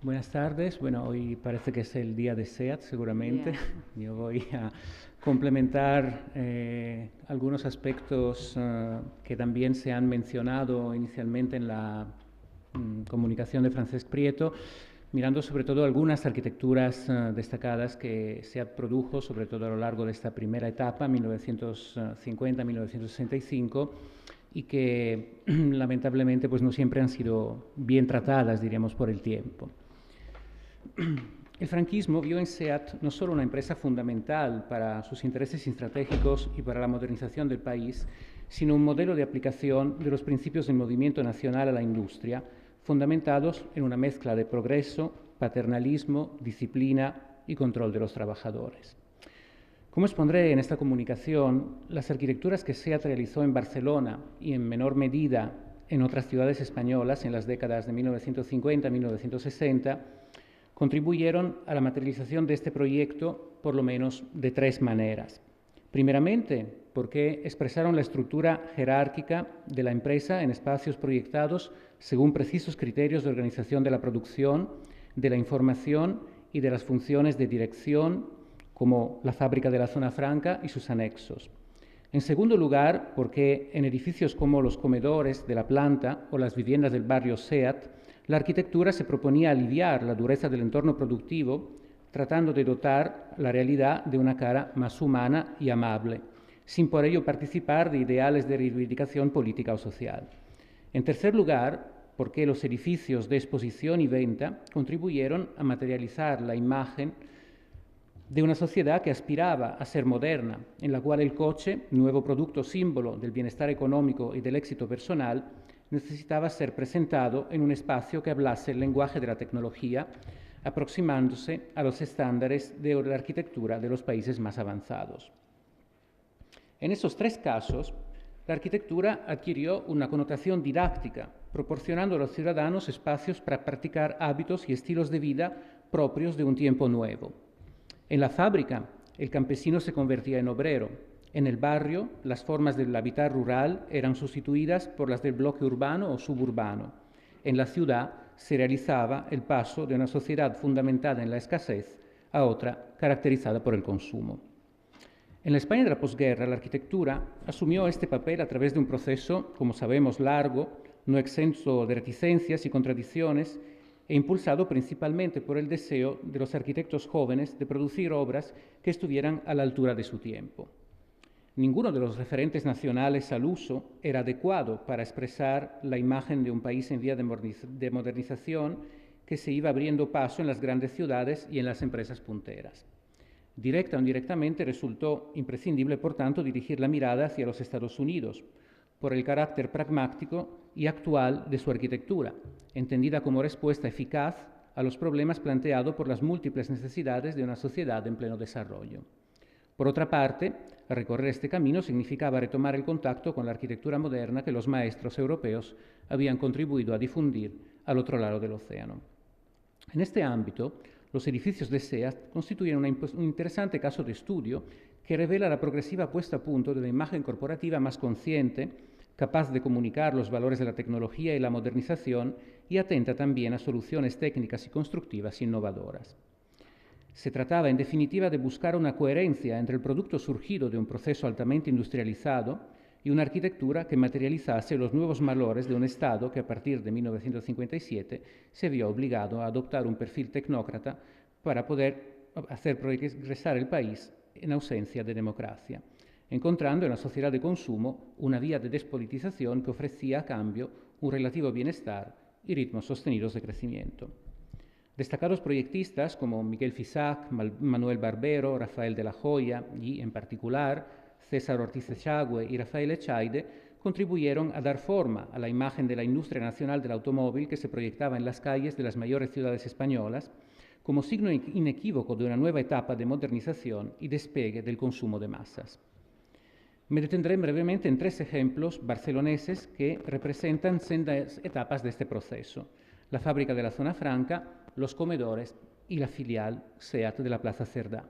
Buenas tardes. Bueno, hoy parece que es el día de SEAT, seguramente. Yeah. Yo voy a complementar algunos aspectos que también se han mencionado inicialmente en la comunicación de Francesc Prieto, mirando sobre todo algunas arquitecturas destacadas que SEAT produjo, sobre todo a lo largo de esta primera etapa, 1950-1965, y que lamentablemente pues no siempre han sido bien tratadas, diríamos, por el tiempo. El franquismo vio en SEAT no solo una empresa fundamental para sus intereses estratégicos y para la modernización del país, sino un modelo de aplicación de los principios del movimiento nacional a la industria, fundamentados en una mezcla de progreso, paternalismo, disciplina y control de los trabajadores. Como expondré en esta comunicación, las arquitecturas que SEAT realizó en Barcelona y en menor medida en otras ciudades españolas en las décadas de 1950 a 1960 contribuyeron a la materialización de este proyecto por lo menos de tres maneras. Primeramente, porque expresaron la estructura jerárquica de la empresa en espacios proyectados según precisos criterios de organización de la producción, de la información y de las funciones de dirección, como la fábrica de la Zona Franca y sus anexos. En segundo lugar, porque en edificios como los comedores de la planta o las viviendas del barrio SEAT, la arquitectura se proponía aliviar la dureza del entorno productivo, tratando de dotar la realidad de una cara más humana y amable, sin por ello participar de ideales de reivindicación política o social. En tercer lugar, porque los edificios de exposición y venta contribuyeron a materializar la imagen de una sociedad que aspiraba a ser moderna, en la cual el coche, nuevo producto símbolo del bienestar económico y del éxito personal, necesitaba ser presentado en un espacio que hablase el lenguaje de la tecnología, aproximándose a los estándares de la arquitectura de los países más avanzados. En esos tres casos, la arquitectura adquirió una connotación didáctica, proporcionando a los ciudadanos espacios para practicar hábitos y estilos de vida propios de un tiempo nuevo. En la fábrica, el campesino se convertía en obrero. En el barrio, las formas del hábitat rural eran sustituidas por las del bloque urbano o suburbano. En la ciudad se realizaba el paso de una sociedad fundamentada en la escasez a otra caracterizada por el consumo. En la España de la posguerra, la arquitectura asumió este papel a través de un proceso, como sabemos, largo, no exento de reticencias y contradicciones, e impulsado principalmente por el deseo de los arquitectos jóvenes de producir obras que estuvieran a la altura de su tiempo. Ninguno de los referentes nacionales al uso era adecuado para expresar la imagen de un país en vía de modernización que se iba abriendo paso en las grandes ciudades y en las empresas punteras. Directa o indirectamente resultó imprescindible, por tanto, dirigir la mirada hacia los Estados Unidos, por el carácter pragmático y actual de su arquitectura, entendida como respuesta eficaz a los problemas planteados por las múltiples necesidades de una sociedad en pleno desarrollo. Por otra parte, recorrer este camino significaba retomar el contacto con la arquitectura moderna que los maestros europeos habían contribuido a difundir al otro lado del océano. En este ámbito, los edificios de SEAT constituyen un interesante caso de estudio que revela la progresiva puesta a punto de una imagen corporativa más consciente, capaz de comunicar los valores de la tecnología y la modernización y atenta también a soluciones técnicas y constructivas innovadoras. Se trataba, en definitiva, de buscar una coherencia entre el producto surgido de un proceso altamente industrializado y una arquitectura que materializase los nuevos valores de un Estado que a partir de 1957 se vio obligado a adoptar un perfil tecnócrata para poder hacer progresar el país en ausencia de democracia, encontrando en la sociedad de consumo una vía de despolitización que ofrecía a cambio un relativo bienestar y ritmos sostenidos de crecimiento. Destacados proyectistas como Miguel Fisac, Manuel Barbero, Rafael de la Joya y, en particular, César Ortiz Echagüe y Rafael Echaide contribuyeron a dar forma a la imagen de la industria nacional del automóvil que se proyectaba en las calles de las mayores ciudades españolas como signo inequívoco de una nueva etapa de modernización y despegue del consumo de masas. Me detendré brevemente en tres ejemplos barceloneses que representan sendas etapas de este proceso: la fábrica de la Zona Franca, los comedores y la filial SEAT de la Plaza Cerdá.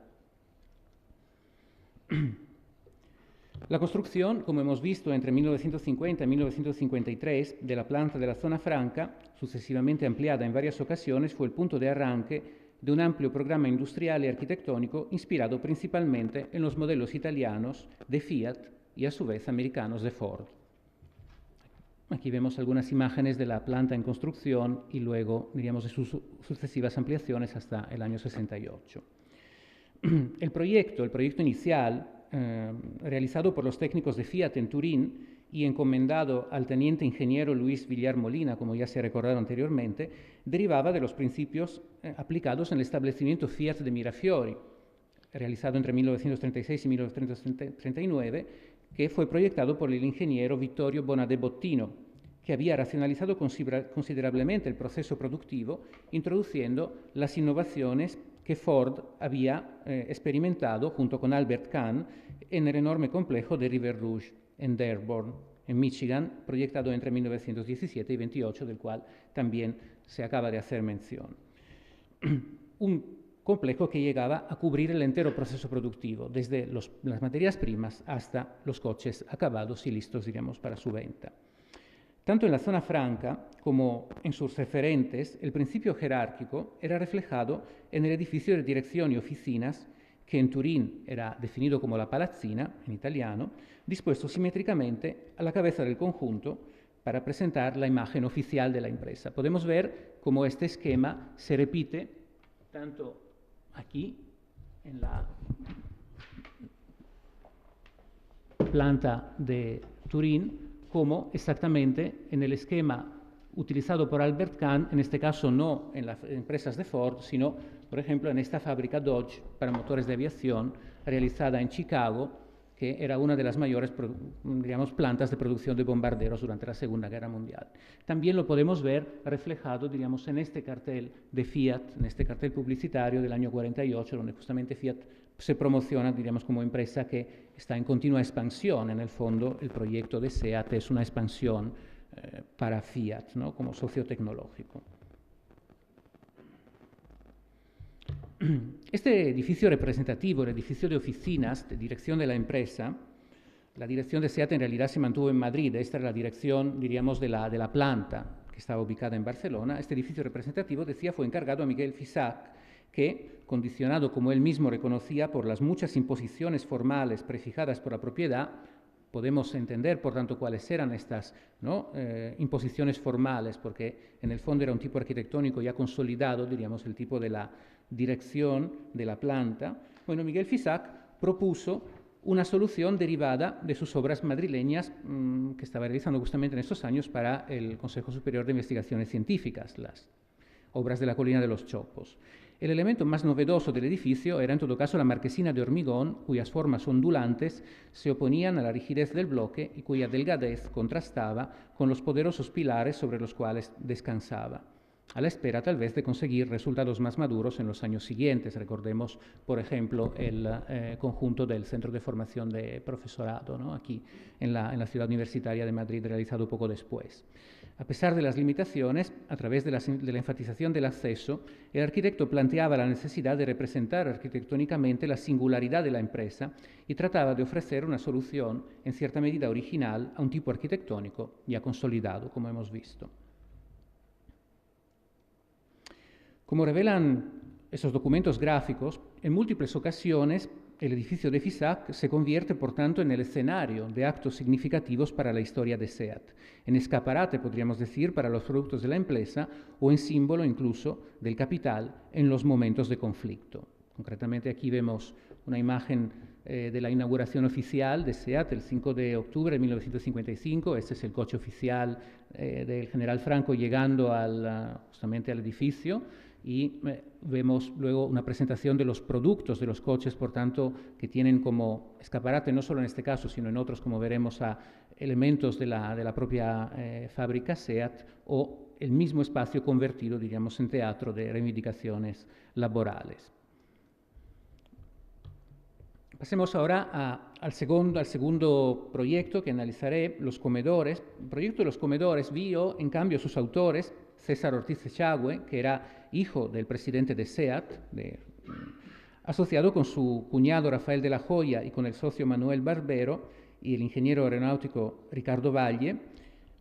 La construcción, como hemos visto entre 1950 y 1953, de la planta de la Zona Franca, sucesivamente ampliada en varias ocasiones, fue el punto de arranque de un amplio programa industrial y arquitectónico inspirado principalmente en los modelos italianos de Fiat y a su vez americanos de Ford. Aquí vemos algunas imágenes de la planta en construcción y luego, diríamos, de sus sucesivas ampliaciones hasta el año 68. El proyecto inicial, realizado por los técnicos de Fiat en Turín y encomendado al teniente ingeniero Luis Villar Molina, como ya se ha recordado anteriormente, derivaba de los principios aplicados en el establecimiento Fiat de Mirafiori, realizado entre 1936 y 1939, que fue proyectado por el ingeniero Vittorio Bonadè Bottino, que había racionalizado considerablemente el proceso productivo, introduciendo las innovaciones que Ford había experimentado junto con Albert Kahn en el enorme complejo de River Rouge en Dearborn, en Michigan, proyectado entre 1917 y 28, del cual también se acaba de hacer mención. Un complejo que llegaba a cubrir el entero proceso productivo, desde las materias primas hasta los coches acabados y listos, diríamos, para su venta. Tanto en la Zona Franca como en sus referentes, el principio jerárquico era reflejado en el edificio de dirección y oficinas, que en Turín era definido como la Palazzina, en italiano, dispuesto simétricamente a la cabeza del conjunto para presentar la imagen oficial de la empresa. Podemos ver cómo este esquema se repite tanto aquí, en la planta de Turín, como exactamente en el esquema utilizado por Albert Kahn, en este caso no en las empresas de Ford, sino, por ejemplo, en esta fábrica Dodge para motores de aviación, realizada en Chicago, que era una de las mayores, digamos, plantas de producción de bombarderos durante la Segunda Guerra Mundial. También lo podemos ver reflejado, diríamos, en este cartel de Fiat, en este cartel publicitario del año 48, donde justamente Fiat se promociona, diríamos, como empresa que está en continua expansión. En el fondo, el proyecto de SEAT es una expansión para Fiat, ¿no?, como socio tecnológico. Este edificio representativo, el edificio de oficinas de dirección de la empresa, la dirección de SEAT en realidad se mantuvo en Madrid. Esta era la dirección, diríamos, de la planta, que estaba ubicada en Barcelona. Este edificio representativo, decía, fue encargado a Miguel Fisac, que, condicionado, como él mismo reconocía, por las muchas imposiciones formales prefijadas por la propiedad, podemos entender, por tanto, cuáles eran estas, ¿no?, imposiciones formales, porque en el fondo era un tipo arquitectónico ya consolidado, diríamos, el tipo de la dirección de la planta. Bueno, Miguel Fisac propuso una solución derivada de sus obras madrileñas que estaba realizando justamente en estos años para el Consejo Superior de Investigaciones Científicas, las obras de la Colina de los Chopos. El elemento más novedoso del edificio era en todo caso la marquesina de hormigón, cuyas formas ondulantes se oponían a la rigidez del bloque y cuya delgadez contrastaba con los poderosos pilares sobre los cuales descansaba, a la espera tal vez de conseguir resultados más maduros en los años siguientes. Recordemos, por ejemplo, el conjunto del Centro de Formación de Profesorado, ¿no?, aquí en la Ciudad Universitaria de Madrid, realizado poco después. A pesar de las limitaciones, a través de la enfatización del acceso, el arquitecto planteaba la necesidad de representar arquitectónicamente la singularidad de la empresa y trataba de ofrecer una solución en cierta medida original a un tipo arquitectónico ya consolidado, como hemos visto. Como revelan esos documentos gráficos, en múltiples ocasiones el edificio de Fisac se convierte, por tanto, en el escenario de actos significativos para la historia de SEAT, en escaparate, podríamos decir, para los productos de la empresa o en símbolo incluso del capital en los momentos de conflicto. Concretamente aquí vemos una imagen de la inauguración oficial de SEAT el 5 de octubre de 1955. Este es el coche oficial del general Franco llegando justamente al edificio. Y vemos luego una presentación de los productos de los coches, por tanto, que tienen como escaparate, no solo en este caso, sino en otros, como veremos, a elementos de la propia fábrica SEAT, o el mismo espacio convertido, diríamos, en teatro de reivindicaciones laborales. Pasemos ahora al segundo proyecto que analizaré, los comedores. El proyecto de los comedores vio, en cambio, sus autores, César Ortiz Echagüe, que era hijo del presidente de SEAT, asociado con su cuñado Rafael de la Joya y con el socio Manuel Barbero, y el ingeniero aeronáutico Ricardo Valle,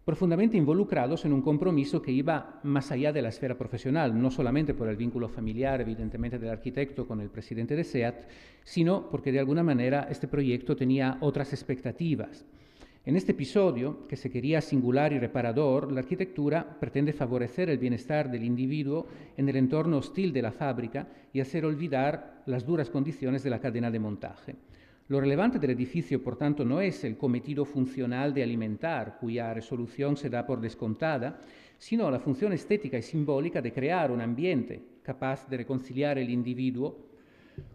profundamente involucrados en un compromiso que iba más allá de la esfera profesional, no solamente por el vínculo familiar, evidentemente, del arquitecto con el presidente de SEAT, sino porque de alguna manera este proyecto tenía otras expectativas. En este episodio, que se quería singular y reparador, la arquitectura pretende favorecer el bienestar del individuo en el entorno hostil de la fábrica y hacer olvidar las duras condiciones de la cadena de montaje. Lo relevante del edificio, por tanto, no es el cometido funcional de alimentar, cuya resolución se da por descontada, sino la función estética y simbólica de crear un ambiente capaz de reconciliar el individuo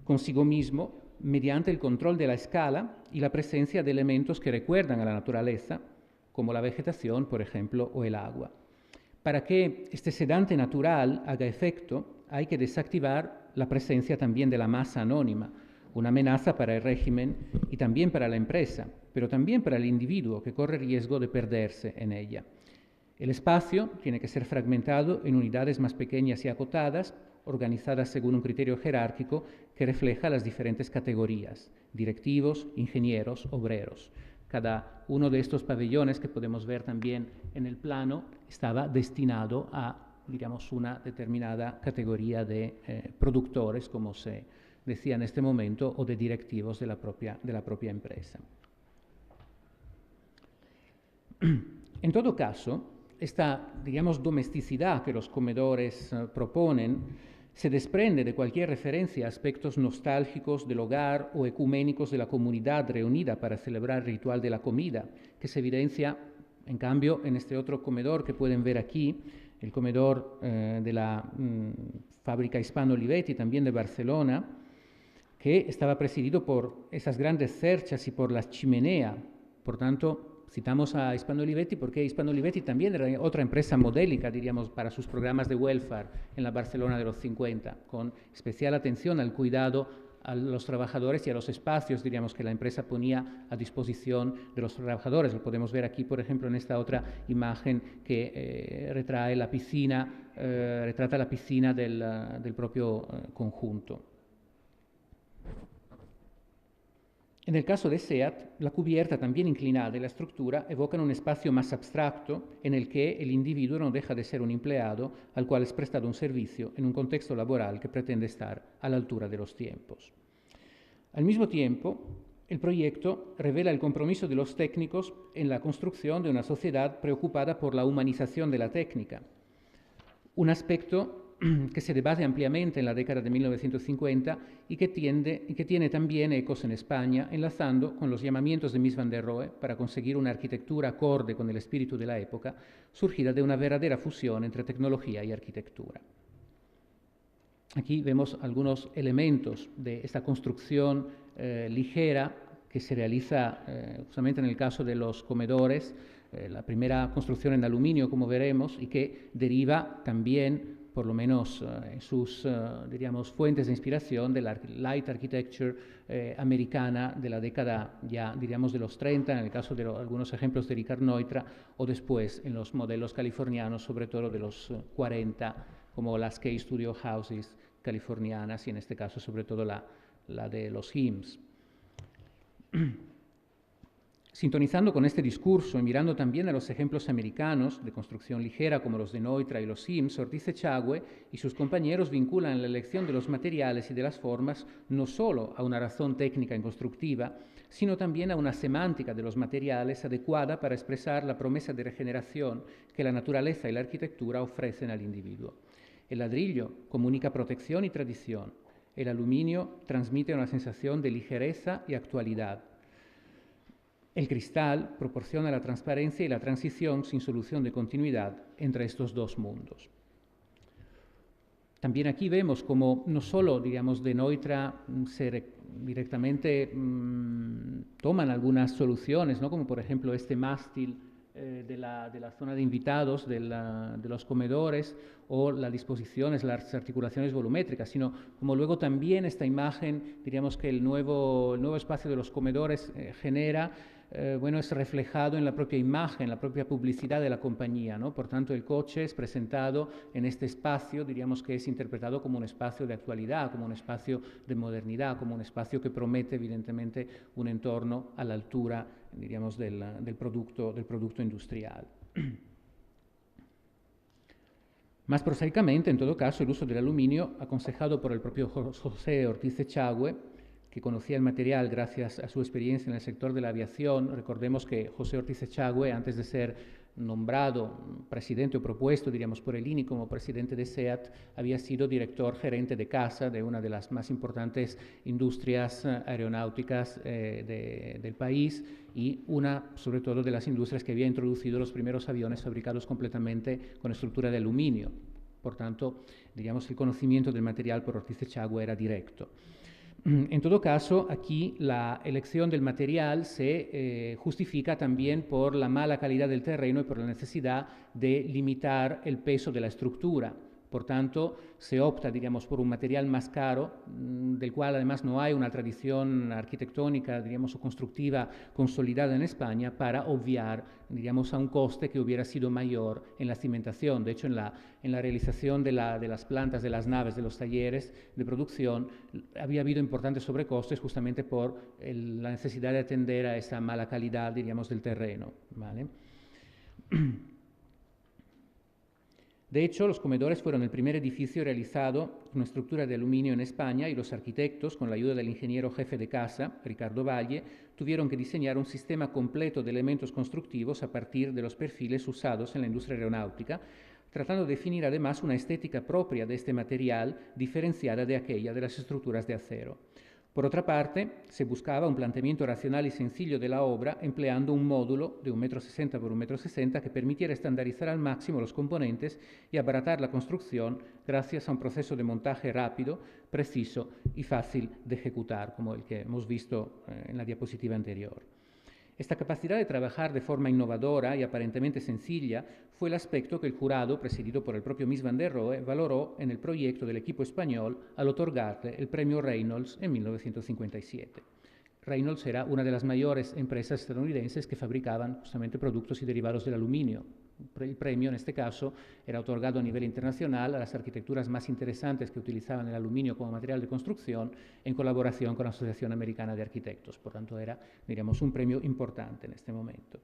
consigo mismo mediante el control de la escala y la presencia de elementos que recuerdan a la naturaleza, como la vegetación, por ejemplo, o el agua. Para que este sedante natural haga efecto, hay que desactivar la presencia también de la masa anónima, una amenaza para el régimen y también para la empresa, pero también para el individuo que corre riesgo de perderse en ella. El espacio tiene que ser fragmentado en unidades más pequeñas y acotadas, organizadas según un criterio jerárquico que refleja las diferentes categorías: directivos, ingenieros, obreros. Cada uno de estos pabellones, que podemos ver también en el plano, estaba destinado a, digamos, una determinada categoría de productores, como se decía en este momento, o de directivos de la propia empresa. En todo caso, esta, digamos, domesticidad que los comedores proponen se desprende de cualquier referencia a aspectos nostálgicos del hogar o ecuménicos de la comunidad reunida para celebrar el ritual de la comida, que se evidencia, en cambio, en este otro comedor que pueden ver aquí, el comedor de la fábrica Hispano Olivetti, también de Barcelona, que estaba presidido por esas grandes cerchas y por la chimenea. Por tanto, citamos a Hispano Olivetti porque Hispano Olivetti también era otra empresa modélica, diríamos, para sus programas de welfare en la Barcelona de los 50, con especial atención al cuidado a los trabajadores y a los espacios, diríamos, que la empresa ponía a disposición de los trabajadores. Lo podemos ver aquí, por ejemplo, en esta otra imagen que retrata la piscina del propio conjunto. En el caso de SEAT, la cubierta también inclinada y la estructura evocan un espacio más abstracto en el que el individuo no deja de ser un empleado al cual es prestado un servicio en un contexto laboral que pretende estar a la altura de los tiempos. Al mismo tiempo, el proyecto revela el compromiso de los técnicos en la construcción de una sociedad preocupada por la humanización de la técnica, un aspecto que se debate ampliamente en la década de 1950 y que tiene también ecos en España, enlazando con los llamamientos de Mies van der Rohe para conseguir una arquitectura acorde con el espíritu de la época, surgida de una verdadera fusión entre tecnología y arquitectura. Aquí vemos algunos elementos de esta construcción ligera que se realiza justamente en el caso de los comedores, la primera construcción en aluminio, como veremos, y que deriva también, por lo menos en sus, diríamos, fuentes de inspiración de la light architecture americana de la década ya, diríamos, de los 30, en el caso de algunos ejemplos de Richard Neutra, o después en los modelos californianos, sobre todo de los 40, como las K-Studio Houses californianas, y en este caso sobre todo la de los HIMSS. Sintonizando con este discurso y mirando también a los ejemplos americanos de construcción ligera como los de Neutra y los HIMSS, Ortiz Echagüe y sus compañeros vinculan la elección de los materiales y de las formas no solo a una razón técnica y constructiva, sino también a una semántica de los materiales adecuada para expresar la promesa de regeneración que la naturaleza y la arquitectura ofrecen al individuo. El ladrillo comunica protección y tradición. El aluminio transmite una sensación de ligereza y actualidad. El cristal proporciona la transparencia y la transición sin solución de continuidad entre estos dos mundos. También aquí vemos como no solo, digamos, de Neutra directamente toman algunas soluciones, ¿no? Como por ejemplo este mástil de la zona de invitados de los comedores, o las disposiciones, las articulaciones volumétricas, sino como luego también esta imagen, diríamos que el nuevo espacio de los comedores genera bueno, es reflejado en la propia imagen, la propia publicidad de la compañía, ¿no? Por tanto, el coche es presentado en este espacio, diríamos que es interpretado como un espacio de actualidad, como un espacio de modernidad, como un espacio que promete, evidentemente, un entorno a la altura, diríamos, del producto industrial. Más prosaicamente, en todo caso, el uso del aluminio, aconsejado por el propio José Ortiz Echagüe, que conocía el material gracias a su experiencia en el sector de la aviación. Recordemos que José Ortiz Echagüe, antes de ser nombrado presidente o propuesto, diríamos, por el INI como presidente de SEAT, había sido director gerente de CASA, de una de las más importantes industrias aeronáuticas del país, y una, sobre todo, de las industrias que había introducido los primeros aviones fabricados completamente con estructura de aluminio. Por tanto, diríamos, el conocimiento del material por Ortiz Echagüe era directo. En todo caso, aquí la elección del material se justifica también por la mala calidad del terreno y por la necesidad de limitar el peso de la estructura. Por tanto, se opta, diríamos, por un material más caro, del cual además no hay una tradición arquitectónica, diríamos, o constructiva consolidada en España, para obviar, diríamos, a un coste que hubiera sido mayor en la cimentación. De hecho, en la realización de las plantas, de las naves, de los talleres de producción, había habido importantes sobrecostes justamente por la necesidad de atender a esa mala calidad, diríamos, del terreno, ¿vale? De hecho, los comedores fueron el primer edificio realizado con estructura de aluminio en España, y los arquitectos, con la ayuda del ingeniero jefe de casa, Ricardo Valle, tuvieron que diseñar un sistema completo de elementos constructivos a partir de los perfiles usados en la industria aeronáutica, tratando de definir además una estética propia de este material diferenciada de aquella de las estructuras de acero. Por otra parte, se buscaba un planteamiento racional y sencillo de la obra, empleando un módulo de 1,60 m por 1,60 m que permitiera estandarizar al máximo los componentes y abaratar la construcción gracias a un proceso de montaje rápido, preciso y fácil de ejecutar, como el que hemos visto en la diapositiva anterior. Esta capacidad de trabajar de forma innovadora y aparentemente sencilla fue el aspecto que el jurado, presidido por el propio Mies van der Rohe, valoró en el proyecto del equipo español al otorgarle el premio Reynolds en 1957. Reynolds era una de las mayores empresas estadounidenses que fabricaban justamente productos y derivados del aluminio. El premio, en este caso, era otorgado a nivel internacional a las arquitecturas más interesantes que utilizaban el aluminio como material de construcción, en colaboración con la Asociación Americana de Arquitectos. Por tanto, era, diríamos, un premio importante en este momento.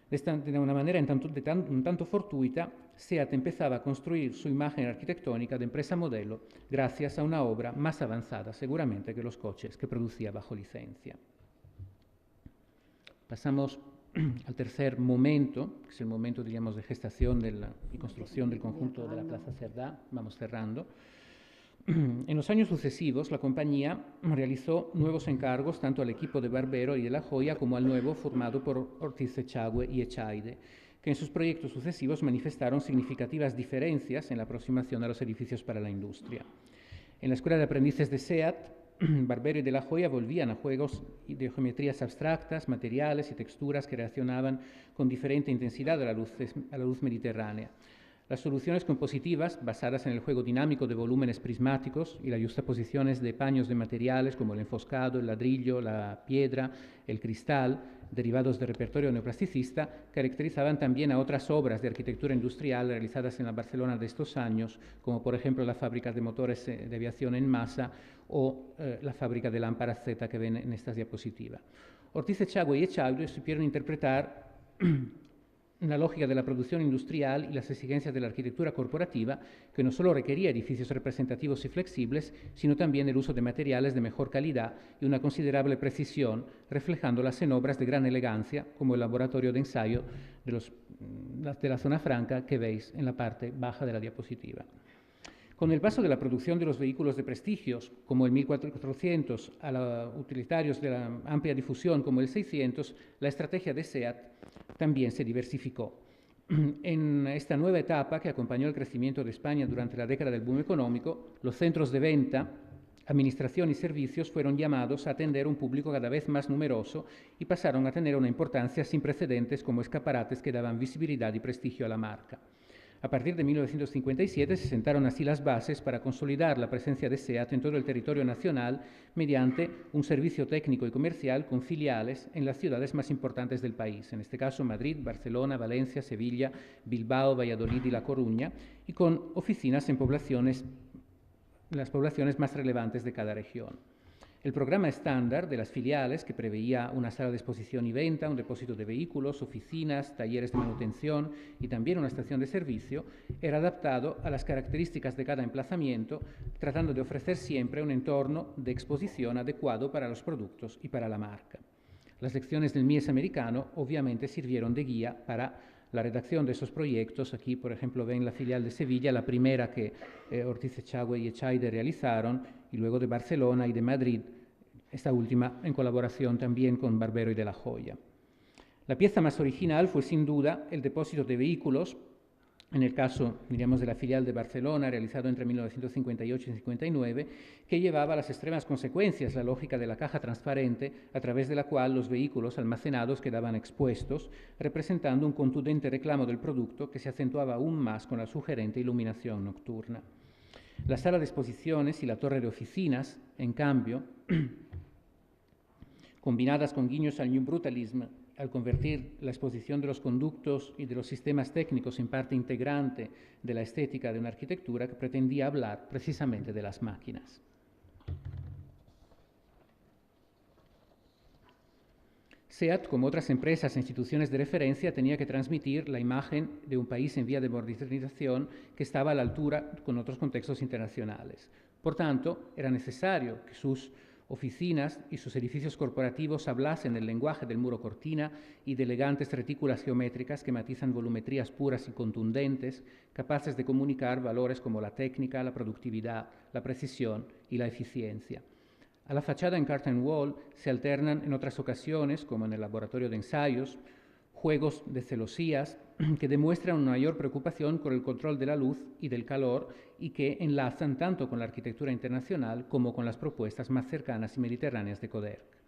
De una manera un tanto fortuita, SEAT empezaba a construir su imagen arquitectónica de empresa modelo gracias a una obra más avanzada, seguramente, que los coches que producía bajo licencia. Pasamos al tercer momento, que es el momento, diríamos, de gestación y construcción del conjunto de la Plaza Cerdá. Vamos cerrando. En los años sucesivos, la compañía realizó nuevos encargos tanto al equipo de Barbero y de La Joya como al nuevo formado por Ortiz Echagüe y Echaide, que en sus proyectos sucesivos manifestaron significativas diferencias en la aproximación a los edificios para la industria. En la Escuela de Aprendices de SEAT, Barbero y de La Joya volvían a juegos de geometrías abstractas, materiales y texturas que reaccionaban con diferente intensidad a la luz mediterránea. Las soluciones compositivas, basadas en el juego dinámico de volúmenes prismáticos y las justaposiciones de paños de materiales como el enfoscado, el ladrillo, la piedra, el cristal, derivados del repertorio neoplasticista, caracterizaban también a otras obras de arquitectura industrial realizadas en la Barcelona de estos años, como por ejemplo la fábrica de motores de aviación en masa o la fábrica de lámparas Z que ven en esta diapositiva. Ortiz Echagüe y Echaide supieron interpretar la lógica de la producción industrial y las exigencias de la arquitectura corporativa, que no solo requería edificios representativos y flexibles, sino también el uso de materiales de mejor calidad y una considerable precisión, reflejándolas en obras de gran elegancia, como el laboratorio de ensayo de la zona franca que veis en la parte baja de la diapositiva. Con el paso de la producción de los vehículos de prestigios, como el 1400, a los utilitarios de la amplia difusión, como el 600, la estrategia de SEAT también se diversificó. En esta nueva etapa que acompañó el crecimiento de España durante la década del boom económico, los centros de venta, administración y servicios fueron llamados a atender un público cada vez más numeroso y pasaron a tener una importancia sin precedentes como escaparates que daban visibilidad y prestigio a la marca. A partir de 1957 se sentaron así las bases para consolidar la presencia de SEAT en todo el territorio nacional mediante un servicio técnico y comercial con filiales en las ciudades más importantes del país, en este caso Madrid, Barcelona, Valencia, Sevilla, Bilbao, Valladolid y La Coruña, y con oficinas en las poblaciones más relevantes de cada región. El programa estándar de las filiales, que preveía una sala de exposición y venta, un depósito de vehículos, oficinas, talleres de manutención y también una estación de servicio, era adaptado a las características de cada emplazamiento, tratando de ofrecer siempre un entorno de exposición adecuado para los productos y para la marca. Las lecciones del MIES americano obviamente sirvieron de guía para la redacción de esos proyectos. Aquí, por ejemplo, ven la filial de Sevilla, la primera que Ortiz Echagüe y Echaide realizaron, y luego de Barcelona y de Madrid, esta última en colaboración también con Barbero y de la Joya. La pieza más original fue sin duda el depósito de vehículos, en el caso, diríamos, de la filial de Barcelona, realizado entre 1958 y 59, que llevaba a las extremas consecuencias la lógica de la caja transparente, a través de la cual los vehículos almacenados quedaban expuestos, representando un contundente reclamo del producto que se acentuaba aún más con la sugerente iluminación nocturna. La sala de exposiciones y la torre de oficinas, en cambio, combinadas con guiños al New Brutalism, al convertir la exposición de los conductos y de los sistemas técnicos en parte integrante de la estética de una arquitectura que pretendía hablar precisamente de las máquinas. SEAT, como otras empresas e instituciones de referencia, tenía que transmitir la imagen de un país en vía de modernización que estaba a la altura con otros contextos internacionales. Por tanto, era necesario que sus oficinas y sus edificios corporativos hablasen el lenguaje del muro cortina y de elegantes retículas geométricas que matizan volumetrías puras y contundentes, capaces de comunicar valores como la técnica, la productividad, la precisión y la eficiencia. A la fachada en Curtain Wall se alternan en otras ocasiones, como en el laboratorio de ensayos, juegos de celosías que demuestran una mayor preocupación por el control de la luz y del calor y que enlazan tanto con la arquitectura internacional como con las propuestas más cercanas y mediterráneas de Coderch.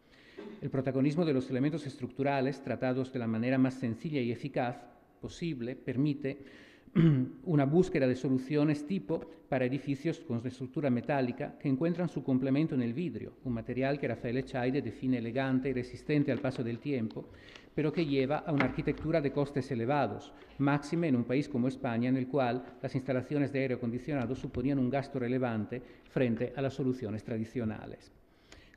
El protagonismo de los elementos estructurales, tratados de la manera más sencilla y eficaz posible, permite una búsqueda de soluciones tipo para edificios con estructura metálica que encuentran su complemento en el vidrio, un material que Rafael Echaide define elegante y resistente al paso del tiempo, pero que lleva a una arquitectura de costes elevados, máxime en un país como España, en el cual las instalaciones de aire acondicionado suponían un gasto relevante frente a las soluciones tradicionales.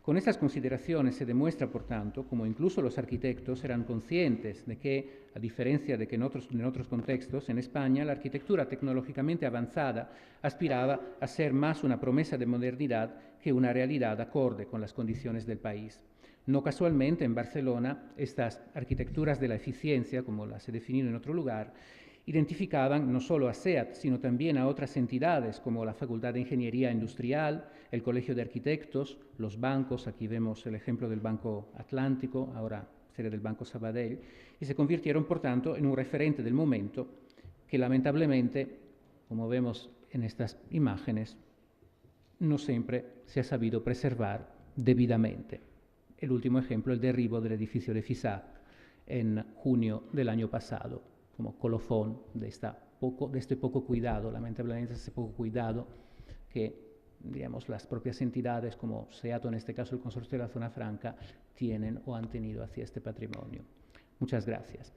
Con estas consideraciones se demuestra, por tanto, como incluso los arquitectos eran conscientes de que, a diferencia de que en otros contextos, en España la arquitectura tecnológicamente avanzada aspiraba a ser más una promesa de modernidad que una realidad acorde con las condiciones del país. No casualmente, en Barcelona, estas arquitecturas de la eficiencia, como las he definido en otro lugar, identificaban no solo a SEAT, sino también a otras entidades como la Facultad de Ingeniería Industrial, el Colegio de Arquitectos, los bancos, aquí vemos el ejemplo del Banco Atlántico, ahora sería del Banco Sabadell, y se convirtieron, por tanto, en un referente del momento que lamentablemente, como vemos en estas imágenes, no siempre se ha sabido preservar debidamente. El último ejemplo, el derribo del edificio de FISAC en junio del año pasado, como colofón de este poco cuidado, lamentablemente este poco cuidado que, digamos, las propias entidades como SEAT, o en este caso el Consorcio de la Zona Franca, tienen o han tenido hacia este patrimonio. Muchas gracias.